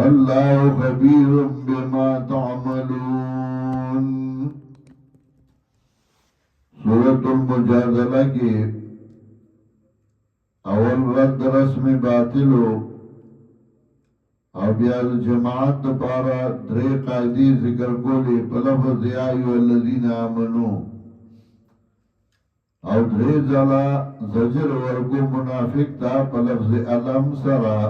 والله خبير بما تعملون. سورة المجادلہ کے اول رد رسم باطلو او بیا جماعت پارا درے قائدی ذکر کولی پلفظ یا ایو الذین آمنو او درے زلا زجر ورگو منافق تا پلفظ علم سرا.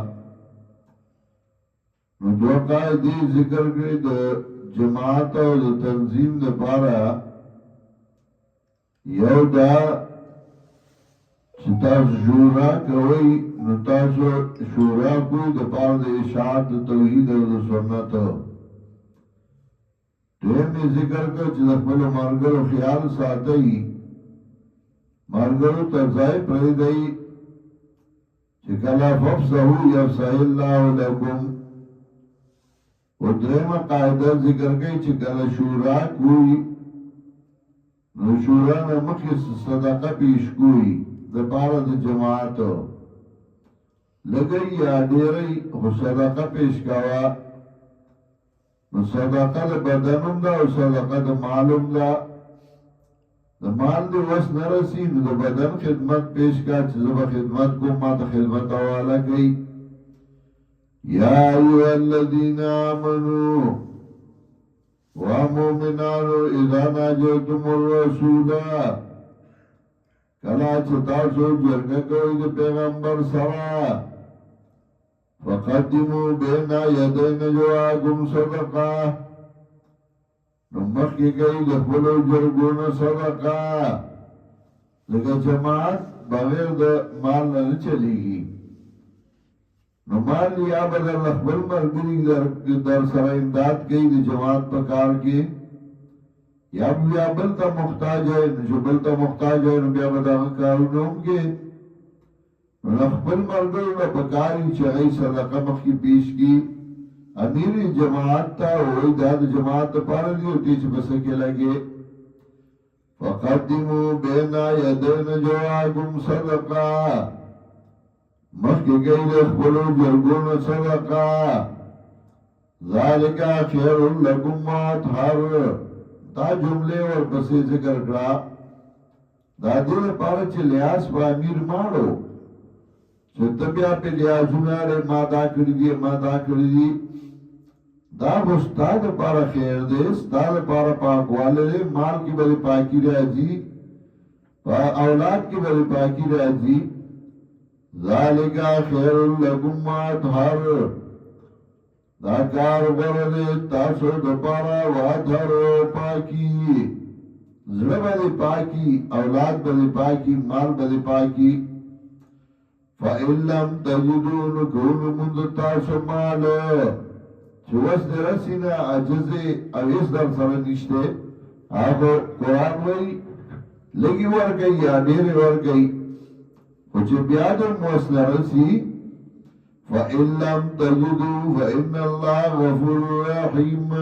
نو دو قائدی ذکر کری دا جماعت او دا تنظیم دا پارا یو دا چتاس شورا کوئی نو تاسو شورا کوئی دا پار دا اشاعت دا توحید او دا سنت. دویمی ذکر کر چی دا خبلو مرگرو خیال ساتئی مرگرو ترزائی پریدئی چی کلا ففصہو یفصح اللہ لکم. و درم قاعدہ ذکر کئی چی کلا شورا کوئی نو شورا نمکی صدقہ پیش کوئی دا پارا دا جماعتو لگئی یا دیرئی خو صدقہ پیش کوا. نو صدقہ دا بدنم دا و صدقہ دا معلوم دا دا مال دی وس نرسی نو دا بدن خدمت پیش کا چیزا خدمت کو ما دا خدمت والا کئی. یا ایوہ الذین آمنو ومؤمنانو اذا ناجیتم الرسولا کلا چتاسو جرگا کوئی دا پیغمبر سوا فقدمو بینا یدین جواکم صدقا نمخ کی کئی دخلو جرگون صدقا. لکہ جماعت بغیر دا مال نہ چلی گی نو مال یا بدر لخبر مرگری در سر امداد کئی دا جماعت پکار کے یا بلتا محتاج ہے جو بلتا محتاج ہے نو بیا بدا کارو نوم کے لخبر مرگری نو پکاری چاہی صدقہ مخی پیش کی. امیر جماعت تا وہی داد جماعت پارا دیو تیچ بسکے لگے فقدمو بینا یدین جواکم صدقا مخی گئی لخبلو جرگون صدقا ذالکا خیر لکم واتحر. دا جملے اور بسی ذکر کرا دا دیر پارا چی لیاس پا امیر مارو چی تبیا پی لیاسو نارے ما دا کردی ما دا کردی دا استاد پارا خیر دے استاد پارا پاک والے دے مال کی بلی پاکی راجی اولاد کی بلی پاکی راجی. ذالکا خیر لکم واتحر دا کار ورد تاسو دپارا واتحر پاکی زر بلی پاکی اولاد بلی پاکی مال بلی پاکی. فَإِن لَمْ تَجِدُوا نُكُونُ مُنْدُ تَاسُ مَالُ چوست رسینا عجزے اویس در سرنشتے آخو قرآن وی لگی ورگئی یا دیر ورگئی خوچ بیادر موصل رسی فَإِن لَمْ تَجِدُوا فَإِنَّ اللَّهَ غَفُورٌ رَحِيمٌ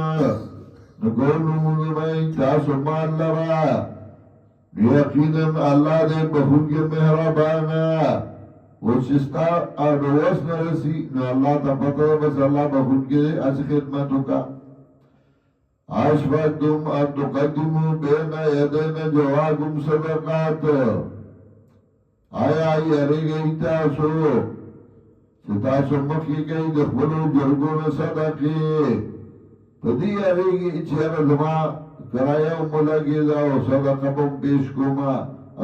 نکونو مُنْدُمائی تاسو مال لرا یقیناً اللہ دے بخون کے مہربانا. وچستا آدواس نرسی نو اللہ تا پتا بس اللہ بخون کے دے اس خدمتو کا. آشفاکتم ان تقدمو بین یدین جواکم صدقات آیا یری گئی تاسو ستاسو مخی گئی دخبلو جرگون صدقی پدی یری گئی چیر زمان کرایا ملگی داو صدقہ بم پیش کو ما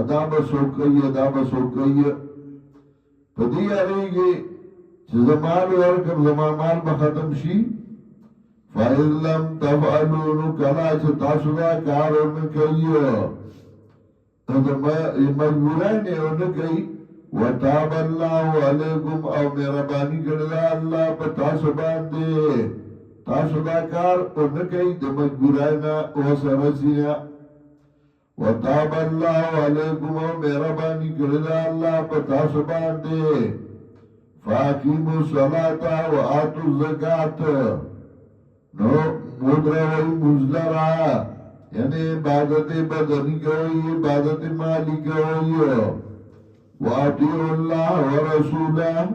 ادا بسوکی پدی آرہی چی زمان ورکم زمان مال بختم شی فَإِن لَمْ تَفْعَلُونُ کلا چی تاسو دا کارو نکیو مجبورانی او نکی وَتَابَ اللَّهُ عَلَيْكُمْ او مہربانی کردہ اللہ پا تاسو باندے تاسو دا کار او نکی دا مجبورانا او سرسینا. وَتَابَ اللَّهُ عَلَيْكُمْ او مہربانی کردہ اللہ پا تاسو باندے فَاقِيمُوا الصَّلَاةَ وَآتُوا الزَّكَاةَ نو مدروی مزدرہ یعنی عبادت بدنی کوئی عبادت مالی کوئی وَأَطِيعُوا اللَّهَ وَرَسُولَهُ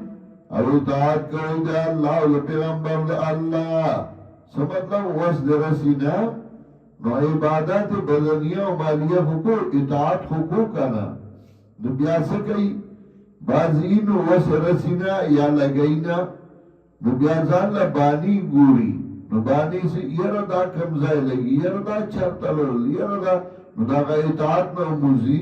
او اطاعت کوي د الله او د پیغمبر د الله. څه مطلب؟ وس د رسینا نو عبادت بدنیه او مالیه حقوق اطاعت حقوق کنا نو بیا څه کوي؟ بعضی نو وس رسینا یا لګینا نو بیا ځان له بانی ګوري نو بانی سي یره دا کمزای لګي یره دا چرته لول یره دا نو دا اطاعت نو موزي.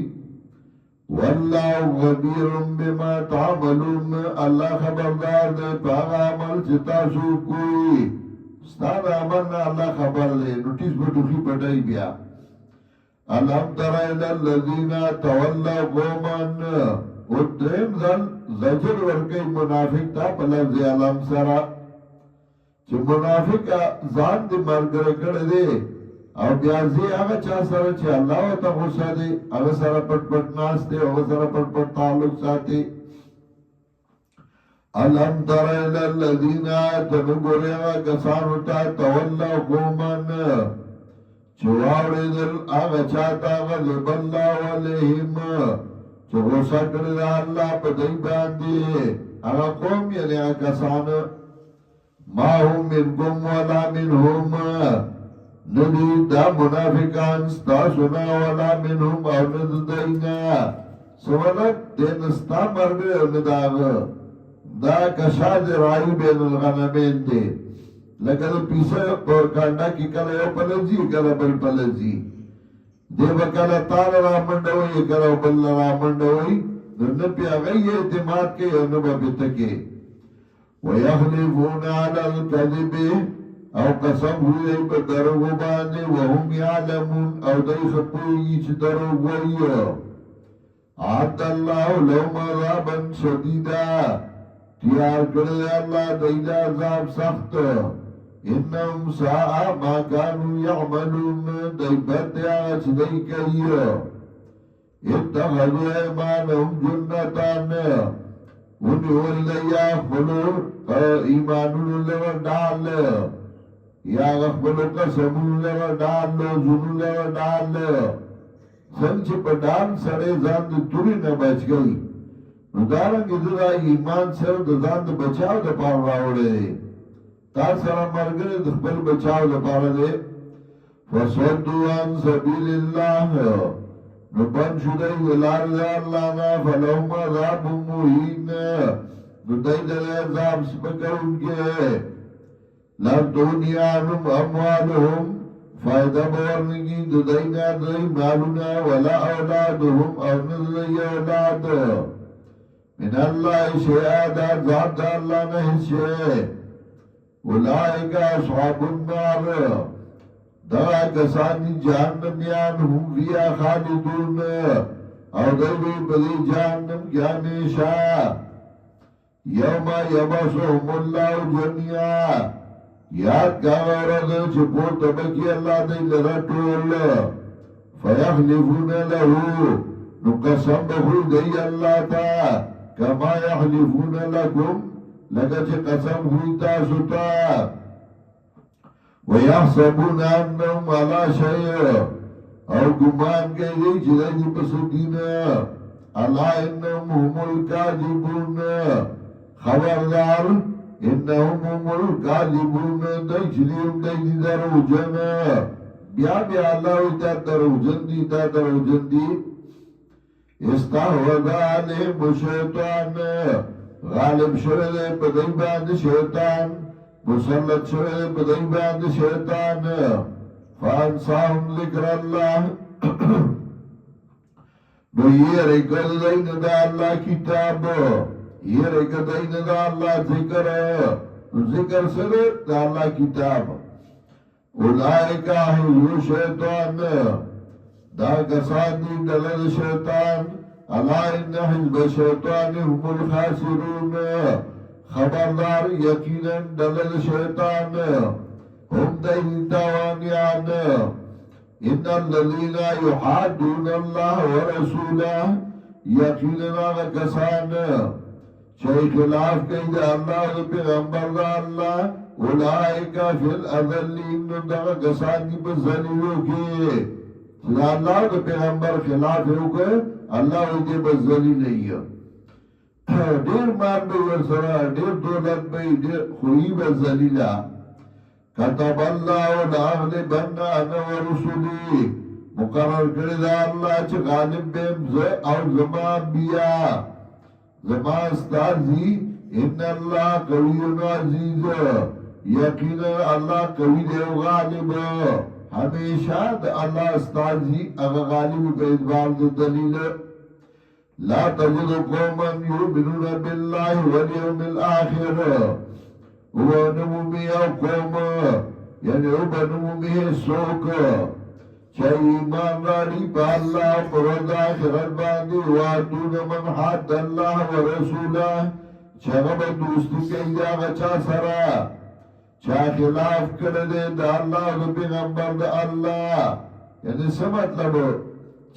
والله خبير بما تعملون الله خبردار دے پاگا عمل چتا سو کوئی ستاد عمل نا اللہ خبر دے نوٹیس بٹوخی پٹائی بیا. الہم ترائن الذین تولا قومن او درم ذل زجر ورکی منافق تا پلفظ علم سرا چه منافق ذات دی مرگر کردے او بیازی آگا چا سره چه اللہ و تا غصہ دے آگا سره پٹ پٹ ناس دے آگا سره پٹ پٹ تعلق ساتے. الہم ترائن الذین تنگوری آگا کسانو تا تولا قومن چواوڑی دل آگا چاہتا غضب اللہ علیہم چو غصہ کرد اللہ پا دی باندی آگا قوم یعنی آگا کسان ما هم منکم ولا منهم ندی دا منافقان ستاسونا ولا منهم او ند دینا سوالک دینستا مرگره او نداغ دا کشاد رائی بین الغنمین دی لکه دو پیسه پر کانڈا کی کلا یو پلزی کلا بل پلزی دیو کلا تال را منڈوئی کلا بل را منڈوئی نپی آگئی اعتماد کے یو نبا بیتکے. وَيَخْلِفُونَ عَلَى الْكَذِبِ او قسم ہوئی پا دروگو باندے وَهُمْ يَعْلَمُونَ او دای خپوئی چی دروگوئی. عَدَّ اللَّهُ لَهُمْ عَذَابًا شَدِيدًا تیار کرده اللہ دیل عذاب سخت. انہم ساء ما کانو یعملون دی بد آغا چی دی کئی. اتخذوا ایمانهم جنتان انہی والدی اخبرو ایمانون لور ڈال یا اخبرو قسمون لور ڈال زنون لور ڈال سنچ پا ڈال سڑے زاند توری نبچ گئی نو دارنگی دا ایمان سر دا ځان د بچاو د پاره راوړی دی تا سره مرګره د خپل بچاو د پاره دی. فصدوا عن سبیل الله نو بند شو دی د لارې د الله نه فلهم عذاب مهین نو دی د عذاب سپکوونکی. لن تغنی عنهم اموالهم فائدہ بورنگی د دی نه دی مالونه ولا اولادهم او نه دی اولاد من اللہ شیعہ ذات اللہ نہیں شیع. اولائکا اصحاب النار دا کسانی جہنمیان ہم فیا خالدون او دیوی بدی جہنم کی ہمیشہ. یوم یبسهم اللہ جميعا یاد کا غورد چپور تبکی اللہ دی لرطول فیخلفون لہو نو قسم بخوی دی اللہ تا کما یحلفون لکم لگا چه قسم ہوئی تاسو تا. ویحسبون انہم علا شیع او گمان کئی دی چیزا جی پسدین علا انہم هم الکاذبون خبردار انہم هم الکاذبون دی چلیم دی درو جن بیا بیا اللہ تا درو جن دی تا درو جن دی. استحوذ علیہم الشیطان غالب شرد پدائی باند شیطان مسلط شرد پدائی باند شیطان فانساهم ذکر اللہ نو یہ رکل دین دا اللہ کتاب یہ رکل دین دا اللہ ذکر ذکر سر دا اللہ کتاب. اولائکا حضور شیطان دا کسان دی دلد شیطان علا ان حزب شیطان هم الخاسرون خبردار یقینا دلد شیطان هم دی تاوانیان. ان الذین یحادون اللہ ورسولہ یقینا آغا کسان چاہی خلاف کئی دا اللہ دا پیغمبر دا اللہ اولائکا فی الاذلین دا کسان دی بزلیو کی اللہ دا پیغمبر خلاف ہو کر اللہ دے بزدلی نہیں ہے. ډیر مال به ورسره ډیر دولت به ډیر خوې به ذلیلا كتب الله لأغلبن أنا ورسلي مقرر کړی دا الله چې غالب بیم زه او زما انبیاء زما استازي ان الله قوي عزيز یقینا الله قوي دی او غالب همیشه د الله استازي هغه غالب په اعتبار د دلیل لا تجد قوما يؤمنون بالله واليوم الآخر ونمومی او قوم یعنی او بنمومی سوک چه ایمان راری با اللہ پرد آخرت باندی واتون من حد اللہ و رسولہ چه غب دوستی کئی دا غچا سرا چه خلاف کرده دا اللہ دا پیغمبر دا اللہ یعنی سمت لبو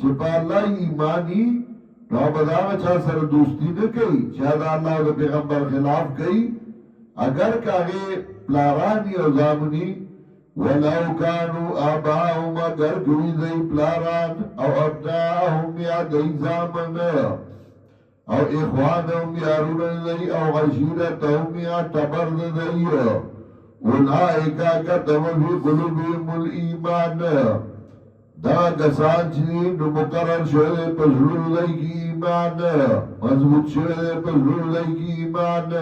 چه با اللہ ایمانی نو بدا غچا سر دوستی نکی چه دا اللہ دا پیغمبر خلاف کئی اگر کاغی پلارانی او زامنی ولو کانو آباهم اگر کوئی دی پلاران او ابناهم یا دی زامن او اخوانهم یا رون دی او غشیرتهم یا تبرد دی اولائکا کتب فی قلوبهم الایمان دا کسان چنی نو مقرر شده پسرون دی کی ایمان مضبوط شده پسرون دی کی ایمان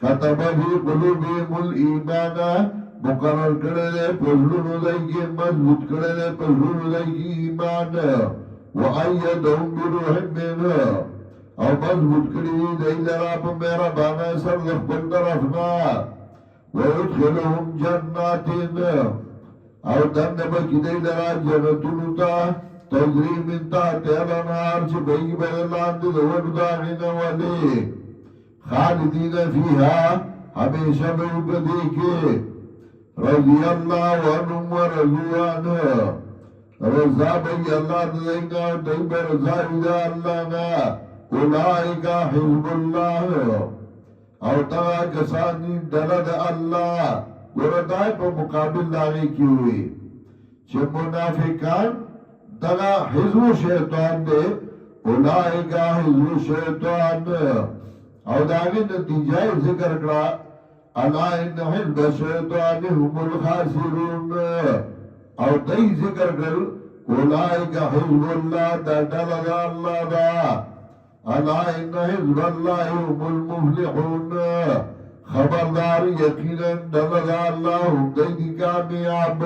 كتب في قلوبهم الإيمان مقرر کرده پزلون دائی مضبوط کرده پزلون دائی ایمان وعیدهم بروح منه او مضبوط کرده دائی لرا پا میرا بانا سر دخبر طرفنا ويدخلهم جناتين او دن بکی دائی لرا جنتونو تا تجری من تحت الانهار چه بئی بغلان دور داغین ولی خالدین فیها ہمیشہ میں دیکھے رضی اللہ عنہم و رضوان رضا بھئی اللہ دائنگا دیب رضا ادا اللہ نا اولائکا حزب اللہ او تا کسانی دلد اللہ وردائی پا مقابل لاغی کی ہوئی چه منافقان دلا حزب شیطان دے اولائکا حزب شیطان او داغی نتیجہ ذکر کرا الا ان حزب الشیطان هم الخاسرون او دی ذکر کر اولئک حزب اللہ دا دلد اللہ دا الا ان حزب اللہ هم المفلحون خبردار یقینا دلد اللہ هم دی کامیاب